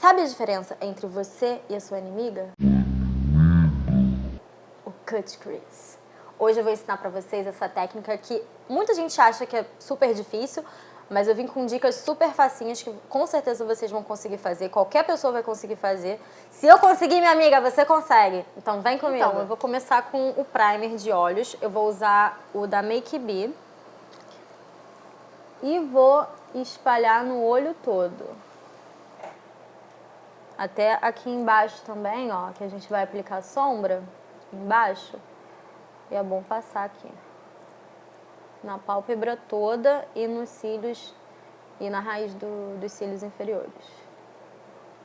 Sabe a diferença entre você e a sua inimiga? O cut crease. Hoje eu vou ensinar pra vocês essa técnica que muita gente acha que é super difícil, mas eu vim com dicas super facinhas que com certeza vocês vão conseguir fazer, qualquer pessoa vai conseguir fazer. Se eu conseguir, minha amiga, você consegue. Então vem comigo. Então, eu vou começar com o primer de olhos. Eu vou usar o da Make Be e vou espalhar no olho todo. Até aqui embaixo também, ó, que a gente vai aplicar sombra embaixo. E é bom passar aqui. Na pálpebra toda e nos cílios e na raiz dos cílios inferiores.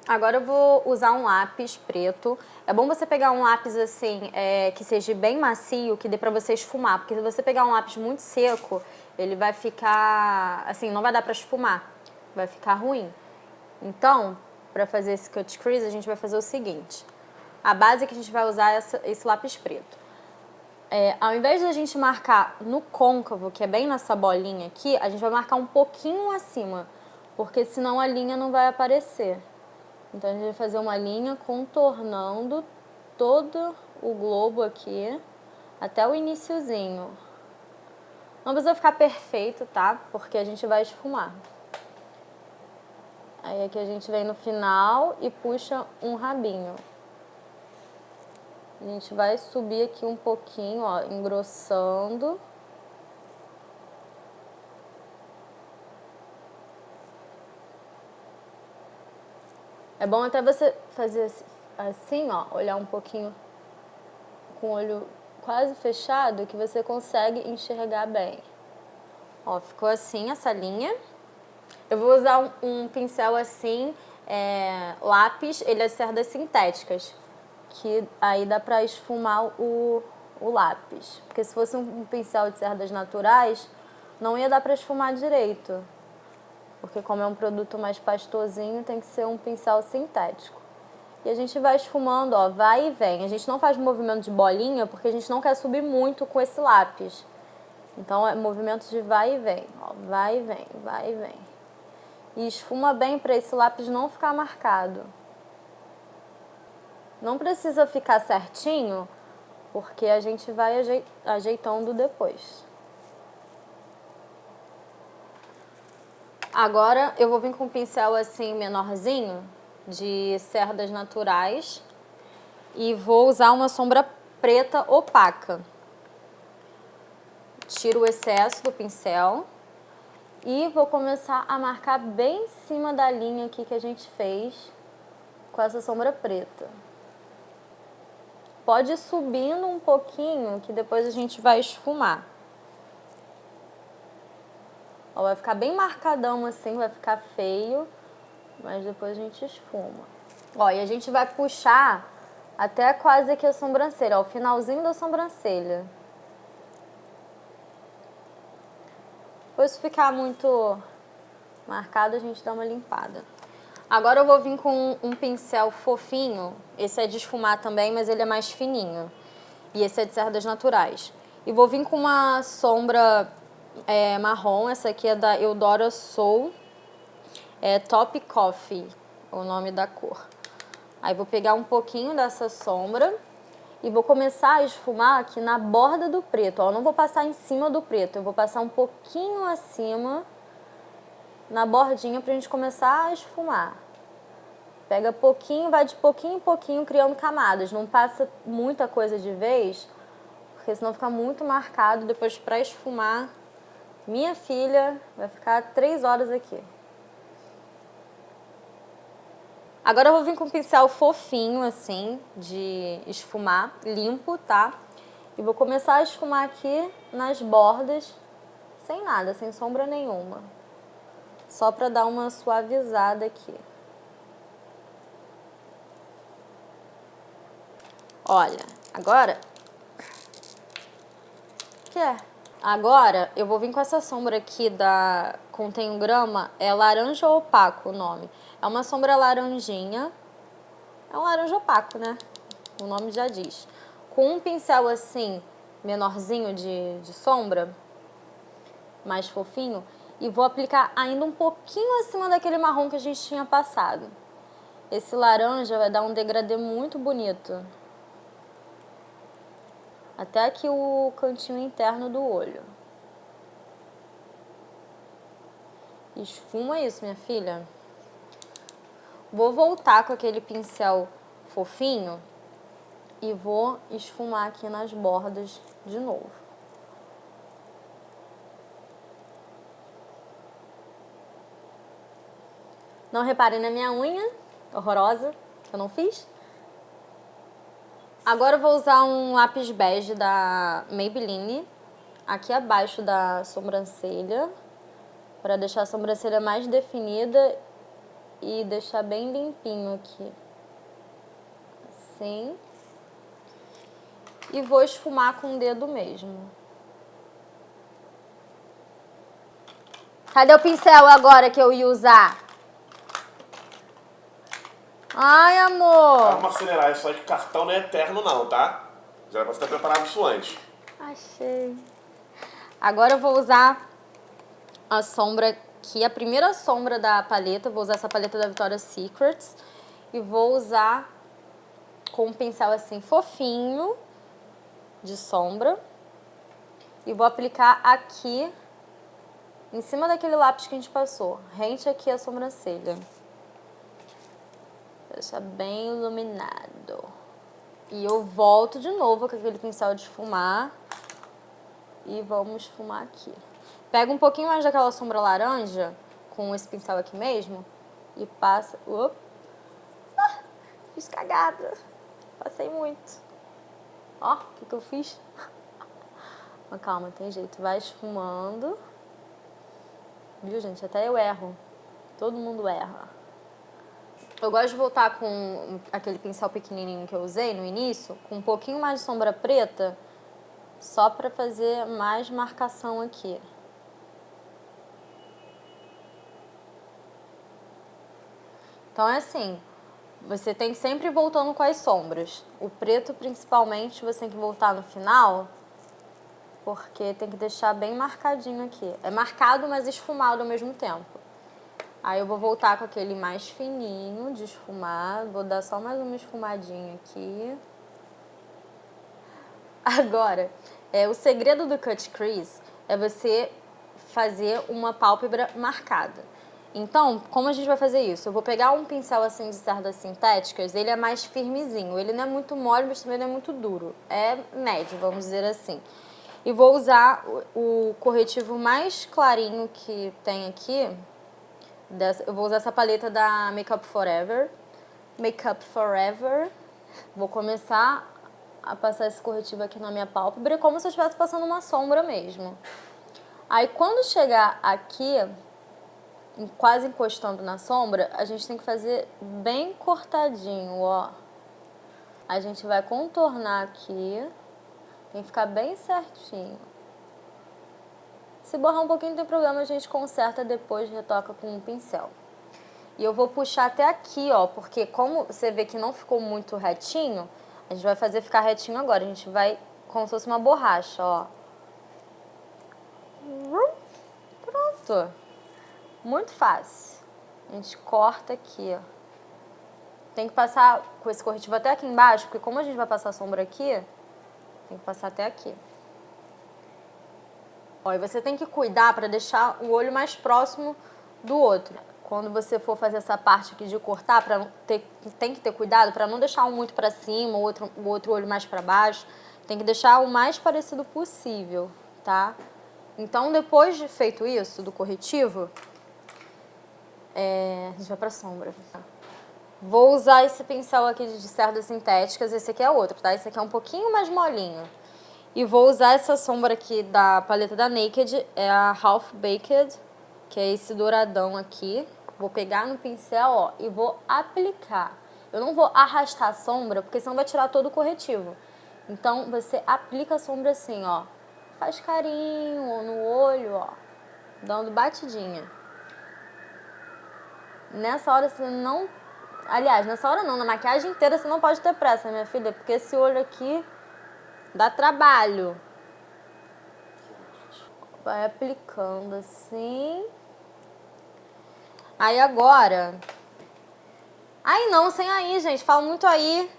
Agora eu vou usar um lápis preto. É bom você pegar um lápis assim, que seja bem macio, que dê pra você esfumar. Porque se você pegar um lápis muito seco, ele vai ficar, assim, não vai dar pra esfumar. Vai ficar ruim. Então, pra fazer esse cut crease, a gente vai fazer o seguinte. A base que a gente vai usar é esse lápis preto. Ao invés de a gente marcar no côncavo, que é bem nessa bolinha aqui, a gente vai marcar um pouquinho acima, porque senão a linha não vai aparecer. Então a gente vai fazer uma linha contornando todo o globo aqui, até o iniciozinho. Não precisa ficar perfeito, tá? Porque a gente vai esfumar. Aí aqui a gente vem no final e puxa um rabinho. A gente vai subir aqui um pouquinho, ó, engrossando. É bom até você fazer assim, ó, olhar um pouquinho com o olho quase fechado, que você consegue enxergar bem. Ó, ficou assim essa linha. Eu vou usar um pincel assim, lápis, ele é cerdas sintéticas, que aí dá pra esfumar o lápis. Porque se fosse um pincel de cerdas naturais, não ia dar pra esfumar direito. Porque como é um produto mais pastosinho, tem que ser um pincel sintético. E a gente vai esfumando, ó, vai e vem. A gente não faz movimento de bolinha, porque a gente não quer subir muito com esse lápis. Então é movimento de vai e vem, ó, vai e vem, vai e vem. E esfuma bem para esse lápis não ficar marcado. Não precisa ficar certinho, porque a gente vai ajeitando depois. Agora eu vou vir com um pincel assim menorzinho, de cerdas naturais, e vou usar uma sombra preta opaca. Tiro o excesso do pincel e vou começar a marcar bem em cima da linha aqui que a gente fez com essa sombra preta. Pode ir subindo um pouquinho, que depois a gente vai esfumar. Ó, vai ficar bem marcadão assim, vai ficar feio, mas depois a gente esfuma. Ó, e a gente vai puxar até quase aqui a sobrancelha, ó, o finalzinho da sobrancelha. Depois, se ficar muito marcado, a gente dá uma limpada. Agora eu vou vir com um pincel fofinho. Esse é de esfumar também, mas ele é mais fininho. E esse é de cerdas naturais. E vou vir com uma sombra marrom. Essa aqui é da Eudora Soul. Top Coffee, o nome da cor. Aí vou pegar um pouquinho dessa sombra e vou começar a esfumar aqui na borda do preto. Ó, eu não vou passar em cima do preto, eu vou passar um pouquinho acima, na bordinha, pra gente começar a esfumar. Pega pouquinho, vai de pouquinho em pouquinho criando camadas. Não passa muita coisa de vez, porque senão fica muito marcado. Depois pra esfumar, minha filha vai ficar 3 horas aqui. Agora eu vou vir com um pincel fofinho, assim, de esfumar, limpo, tá? E vou começar a esfumar aqui nas bordas, sem nada, sem sombra nenhuma. Só pra dar uma suavizada aqui. Olha, agora... O que é? Agora eu vou vir com essa sombra aqui da Contém um Grama, é laranja opaco o nome. É uma sombra laranjinha, é um laranja opaco, né? O nome já diz. Com um pincel assim, menorzinho de sombra, mais fofinho, e vou aplicar ainda um pouquinho acima daquele marrom que a gente tinha passado. esse laranja vai dar um degradê muito bonito. Até aqui o cantinho interno do olho. Esfuma isso, minha filha. Vou voltar com aquele pincel fofinho e vou esfumar aqui nas bordas de novo. Não reparem na minha unha horrorosa, que eu não fiz. Agora eu vou usar um lápis bege da Maybelline aqui abaixo da sobrancelha, para deixar a sobrancelha mais definida e deixar bem limpinho aqui. Assim. E vou esfumar com o dedo mesmo. Cadê o pincel agora que eu ia usar? Ai, amor. Vamos acelerar isso aí, que cartão não é eterno não, tá? Já você ter preparado isso antes. Achei. Agora eu vou usar a sombra aqui, a primeira sombra da paleta. Vou usar essa paleta da Victoria's Secrets. E vou usar com um pincel assim fofinho de sombra. E vou aplicar aqui, em cima daquele lápis que a gente passou. Rente aqui a sobrancelha. Deixa bem iluminado. E eu volto de novo com aquele pincel de esfumar. E vamos esfumar aqui. Pega um pouquinho mais daquela sombra laranja, com esse pincel aqui mesmo, e passa... fiz cagada. Passei muito. Ó, o que eu fiz? Mas calma, tem jeito. Vai esfumando. Viu, gente? Até eu erro. Todo mundo erra. Eu gosto de voltar com aquele pincel pequenininho que eu usei no início, com um pouquinho mais de sombra preta, só pra fazer mais marcação aqui. Então é assim, você tem que sempre ir voltando com as sombras. O preto, principalmente, você tem que voltar no final, porque tem que deixar bem marcadinho aqui. É marcado, mas esfumado ao mesmo tempo. Aí eu vou voltar com aquele mais fininho de esfumar. Vou dar só mais uma esfumadinha aqui. Agora, o segredo do cut crease é você fazer uma pálpebra marcada. Então, como a gente vai fazer isso? Eu vou pegar um pincel assim de cerdas sintéticas, ele é mais firmezinho. Ele não é muito mole, mas também não é muito duro. É médio, vamos dizer assim. E vou usar o corretivo mais clarinho que tem aqui. Eu vou usar essa paleta da Makeup Forever. Makeup Forever. Vou começar a passar esse corretivo aqui na minha pálpebra, como se eu estivesse passando uma sombra mesmo. Aí quando chegar aqui, quase encostando na sombra, a gente tem que fazer bem cortadinho, ó. A gente vai contornar aqui. Tem que ficar bem certinho. Se borrar um pouquinho não tem problema, a gente conserta depois, retoca com um pincel. E eu vou puxar até aqui, ó, porque como você vê que não ficou muito retinho, a gente vai fazer ficar retinho agora. A gente vai como se fosse uma borracha, ó. Pronto. Muito fácil. A gente corta aqui, ó. Tem que passar com esse corretivo até aqui embaixo, porque como a gente vai passar a sombra aqui, tem que passar até aqui. Ó, e você tem que cuidar para deixar o olho mais próximo do outro. Quando você for fazer essa parte aqui de cortar, tem que ter cuidado para não deixar um muito para cima, o outro olho mais para baixo. Tem que deixar o mais parecido possível, tá? Então, depois de feito isso, do corretivo, a gente vai pra sombra. Vou usar esse pincel aqui de cerdas sintéticas, esse aqui é outro, tá? Esse aqui é um pouquinho mais molinho. E vou usar essa sombra aqui da paleta da Naked, é a Half Baked, que é esse douradão aqui. Vou pegar no pincel, ó, e vou aplicar. Eu não vou arrastar a sombra, porque senão vai tirar todo o corretivo. Então, você aplica a sombra assim, ó. Faz carinho no olho, ó, dando batidinha. Nessa hora você não... Aliás, nessa hora não, na maquiagem inteira você não pode ter pressa, minha filha, porque esse olho aqui dá trabalho. Vai aplicando assim. Aí agora, Ai, não, sem aí, gente. Fala muito aí.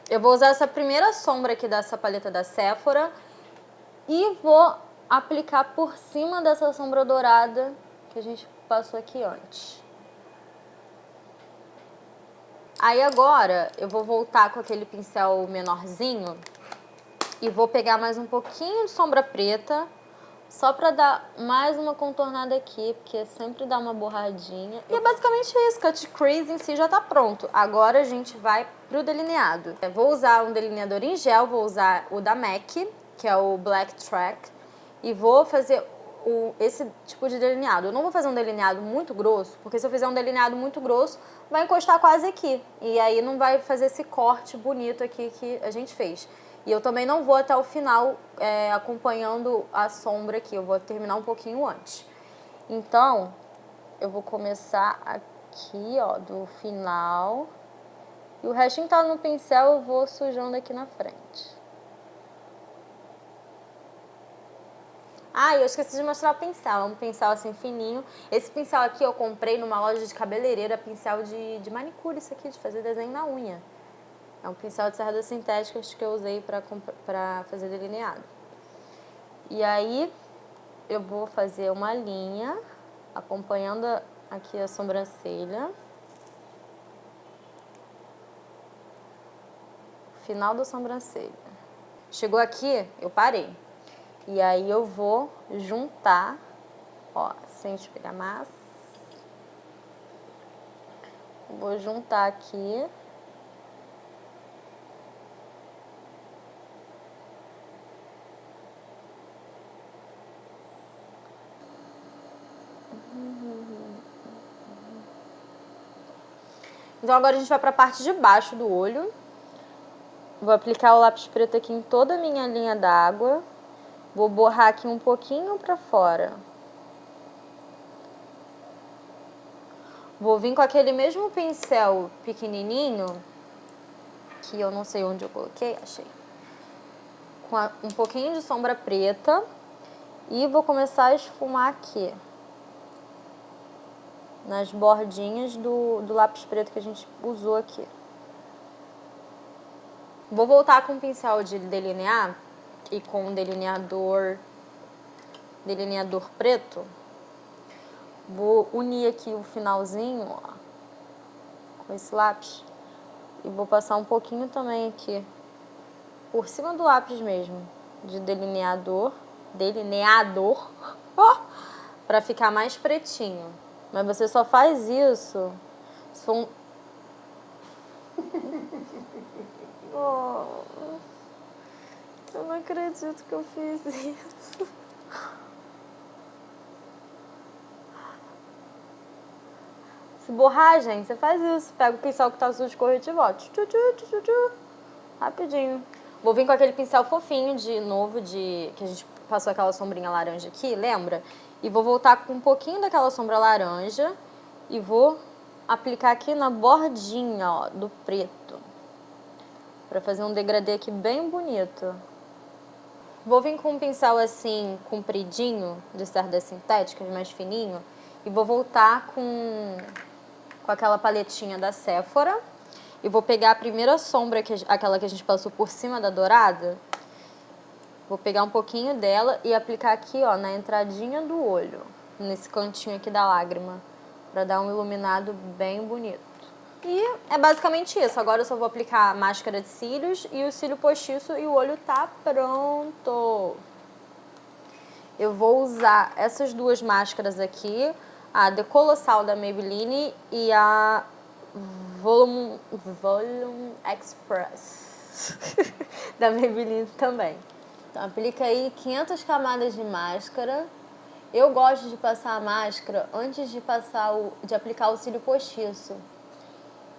Eu vou usar essa primeira sombra aqui dessa paleta da Sephora e vou aplicar por cima dessa sombra dourada que a gente passou aqui antes. Aí agora eu vou voltar com aquele pincel menorzinho e vou pegar mais um pouquinho de sombra preta, só pra dar mais uma contornada aqui, porque sempre dá uma borradinha. E é basicamente isso, cut crease em si já tá pronto. Agora a gente vai pro delineado. Eu vou usar um delineador em gel, vou usar o da MAC, que é o Black Track, e vou fazer esse tipo de delineado. Eu não vou fazer um delineado muito grosso, porque se eu fizer um delineado muito grosso, vai encostar quase aqui. E aí não vai fazer esse corte bonito aqui que a gente fez. E eu também não vou até o final acompanhando a sombra aqui, eu vou terminar um pouquinho antes. Então, eu vou começar aqui, ó, do final. E o restinho tá no pincel, eu vou sujando aqui na frente. Ah, eu esqueci de mostrar o pincel, é um pincel assim fininho. Esse pincel aqui eu comprei numa loja de cabeleireira, pincel de manicure, isso aqui, de fazer desenho na unha. É um pincel de cerdas sintéticas que eu usei pra fazer delineado. E aí, eu vou fazer uma linha, acompanhando aqui a sobrancelha. Final da sobrancelha. Chegou aqui, eu parei. E aí eu vou juntar, ó, sem esfregamassa. Vou juntar aqui. Então agora a gente vai para a parte de baixo do olho. Vou aplicar o lápis preto aqui em toda a minha linha d'água. Vou borrar aqui um pouquinho para fora. Vou vir com aquele mesmo pincel pequenininho, que eu não sei onde eu coloquei, achei. Com um pouquinho de sombra preta. E vou começar a esfumar aqui. Nas bordinhas do lápis preto que a gente usou aqui. Vou voltar com o pincel de delinear e com um delineador preto. Vou unir aqui o finalzinho, ó, com esse lápis. E vou passar um pouquinho também aqui, por cima do lápis mesmo, de delineador, pra ficar mais pretinho. Mas você só faz isso se for um... Oh, eu não acredito que eu fiz isso. Se borrar, gente, você faz isso. Pega o pincel que tá sujo de corretivo, ó. Rapidinho. Vou vir com aquele pincel fofinho de novo, que a gente passou aquela sombrinha laranja aqui, lembra? E vou voltar com um pouquinho daquela sombra laranja e vou aplicar aqui na bordinha, ó, do preto. Pra fazer um degradê aqui bem bonito. Vou vir com um pincel assim, compridinho, de cerdas sintéticas, mais fininho. E vou voltar com aquela paletinha da Sephora. E vou pegar a primeira sombra, aquela que a gente passou por cima da dourada. Vou pegar um pouquinho dela e aplicar aqui, ó, na entradinha do olho. Nesse cantinho aqui da lágrima. Pra dar um iluminado bem bonito. E é basicamente isso. Agora eu só vou aplicar a máscara de cílios e o cílio postiço e o olho tá pronto. Eu vou usar essas duas máscaras aqui. A The Colossal da Maybelline e a Volume Express da Maybelline também. Então, aplica aí 500 camadas de máscara. Eu gosto de passar a máscara antes de aplicar o cílio postiço.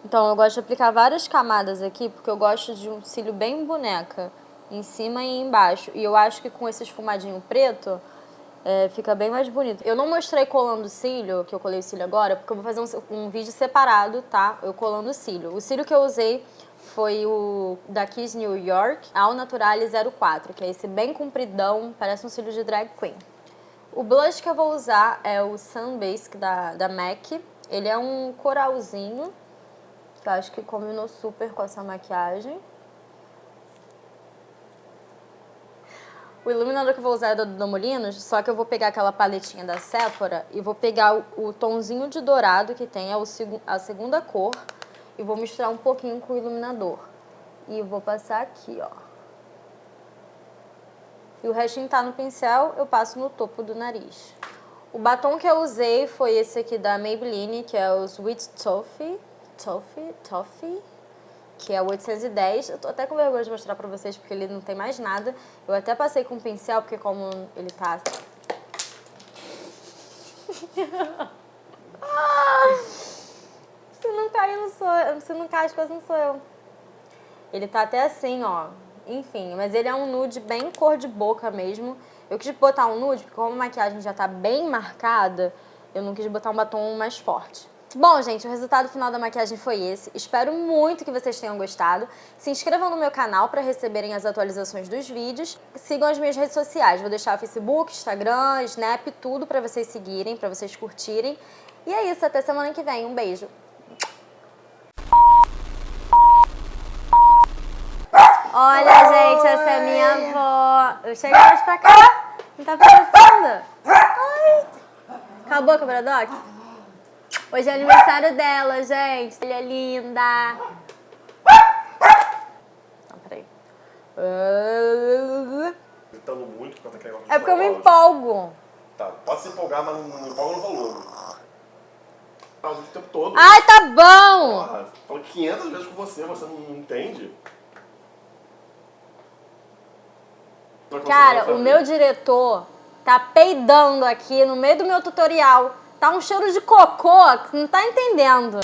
Então, eu gosto de aplicar várias camadas aqui, porque eu gosto de um cílio bem boneca, em cima e embaixo. E eu acho que com esse esfumadinho preto, fica bem mais bonito. Eu não mostrei colando o cílio, que eu colei o cílio agora, porque eu vou fazer um vídeo separado, tá? Eu colando o cílio. O cílio que eu usei foi o da Kiss New York, Al Naturale 04, que é esse bem compridão, parece um cílio de drag queen. O blush que eu vou usar é o Sun Basic da MAC. Ele é um coralzinho. que eu acho que combinou super com essa maquiagem. O iluminador que eu vou usar é da Duda Molinos, só que eu vou pegar aquela paletinha da Sephora e vou pegar o tonzinho de dourado que tem, a segunda cor, e vou misturar um pouquinho com o iluminador. E vou passar aqui, ó. E o restinho tá no pincel, eu passo no topo do nariz. O batom que eu usei foi esse aqui da Maybelline, que é o Sweet Toffee, que é o 810. Eu tô até com vergonha de mostrar pra vocês, porque ele não tem mais nada. Eu até passei com o pincel, porque como ele tá... Se não cair, não sou eu. Se não cair as coisas, não sou eu. Ele tá até assim, ó. Enfim, mas ele é um nude bem cor de boca mesmo. Eu quis botar um nude, porque como a maquiagem já tá bem marcada, eu não quis botar um batom mais forte. Bom, gente, o resultado final da maquiagem foi esse. Espero muito que vocês tenham gostado. Se inscrevam no meu canal para receberem as atualizações dos vídeos. Sigam as minhas redes sociais. Vou deixar o Facebook, Instagram, Snap, tudo para vocês seguirem, para vocês curtirem. E é isso, até semana que vem. Um beijo. Olha, gente, essa é minha avó. Eu cheguei mais pra cá. Não tá pensando? Ai. Acabou a Cabradoc? Hoje é aniversário dela, gente. Ela é linda. Não, peraí. Gritando muito quando aquele negócio. É porque eu me empolgo. Tá, pode se empolgar, mas não empolga no volume. Tá o tempo todo. Ai, tá bom. Porra, falo 500 vezes com você não entende? Cara, o meu diretor tá peidando aqui no meio do meu tutorial. Tá um cheiro de cocô que você não tá entendendo.